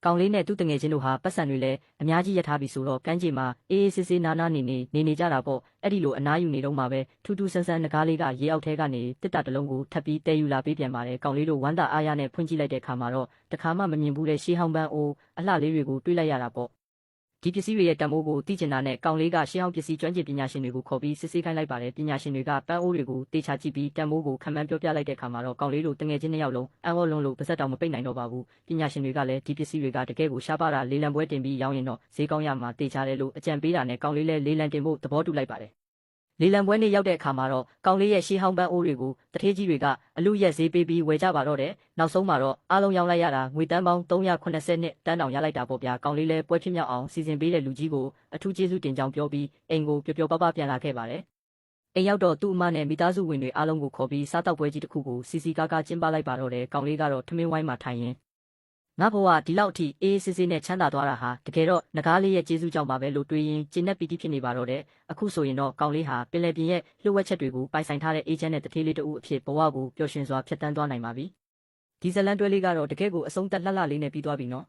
ကောင်လေးနဲ့သူ့တငယ်ချင်းတို့ဟာပတ်စံတွေလည်းအများကြီးရထားပြီဆိုတော့ကမ်းခြေမှာအေးအေးဆေးဆေးနားနားနေကြတာပေါ့အဲ့ဒီလိုအနားယူနေတော့မှပဲထူးထူးဆန်းဆန်းငကားလေးကရေအောက်ထဲကနေတစ်တလုံးကိုထပ်ပြီးတဲယူလာပေးပြန်ပါတယ်ကောင်လေးတို့ဝမ်းသာအားရနဲ့ဖွင့်ကြည့်လိုက်တဲ့အခါမှာတော့တခါမှမမြင်ဘူးတဲ့ရှေးဟောင်းပန်းအိုးအလှလေးတွေကိုတွေးလိုက်ရတာပေါ့ဒီပစ္စည်းတွေရဲ့တန်ဖိုးကိုသိကျင်တာနဲ့ကောင်လေးကရှေးဟောင်းပစ္စည်းကျွမ်းကျင်ပညာရှင်တွေကိုခေါ်ပြီးစစ်ဆေးခိုင်းလိုက်ပါတယ်ပညာရှင်တွေကပန်းအိုးတွေကိုတေချာကြည့်ပြီးတန်ဖိုးကိုခံမှန်းပြောပြလိုက်တဲ့အခါမှာတော့ကောင်လေးတို့တငယ်ချင်းနှစ်ယောက်လုံးအံ့ဩလွန်းလို့ပါးစပ်တောင်မပိတ်နိုင်တော့ပါဘူးပညာရှင်တွေကလည်းဒီပစ္စည်းတွေကတကယ်ကိုရှားပါတာလေးလံပွဲတင်ပြီးရောင်းရင်တော့ဈေးကောင်းရမှာတေချာတယ်လို့အကြံပေးတာနဲ့ကောင်လေးလည်းလေးလံတင်ဖို့သဘောတူလိုက်ပါတယ်လေလံပွဲနေ့ရောက်တဲ့အခါမှာတော့ကောင်လေးရဲ့ရှေးဟောင်းပန်းအိုးတွေကိုတထေးကြီးတွေကအလူရက်ဈေးပေးပြီးဝယ်ကြပါတော့တယ်နောက်ဆုံးမှာတော့အားလုံးရောင်းလိုက်ရတာငွေတန်းပေါင်း380တန်းတောင်ရလိုက်တာပေါ့ဗျာကောင်လေးလည်းပွဲဖြစ်မြောက်အောင်စီစဉ်ပေးတဲ့လူကြီးကိုအထူးကျေးဇူးတင်ကြောင်းပြောပြီးအိမ်ကိုပျော်ပျော်ပါးပြန်လာခဲ့ပါတယ်အိမ်ရောက်တော့သူ့အမနဲ့မိသားစုဝင်တွေအားလုံးကိုခေါ်ပြီးစားတောက်ပွဲကြီးတစ်ခုကိုစီစီကားကားကျင်းပလိုက်ပါတော့တယ်ကောင်လေးကတော့ထမင်းဝိုင်းမှာထိုင်ရင်ငါဘဝဒီလောက်အထိအေးဆေးဆေးနဲ့ချမ်းသာသွားတာဟာတကယ်တော့ငကားလေးရဲ့ကျေးဇူးကြောင့်ပါပဲလို့တွေးရင်ကျဉ်နဲ့ပီတိဖြစ်နေပါတော့တယ်အခုဆိုရင်တော့ကောင်လေးဟာပင်လယ်ပြင်ရဲ့လှုပ်ဝက်ချက်တွေကိုပိုင်ဆိုင်ထားတဲ့အေဂျင့်နဲ့တထေးလေးတူအဖြစ်ဘဝကိုပျော်ရွှင်စွာဖြတ်တန်းသွားနိုင်ပါပြီဒီဇလန်တွဲလေးကတော့တကယ်ကိုအဆုံးသက်လှလှလေးနဲ့ပြီးသွားပြီနော်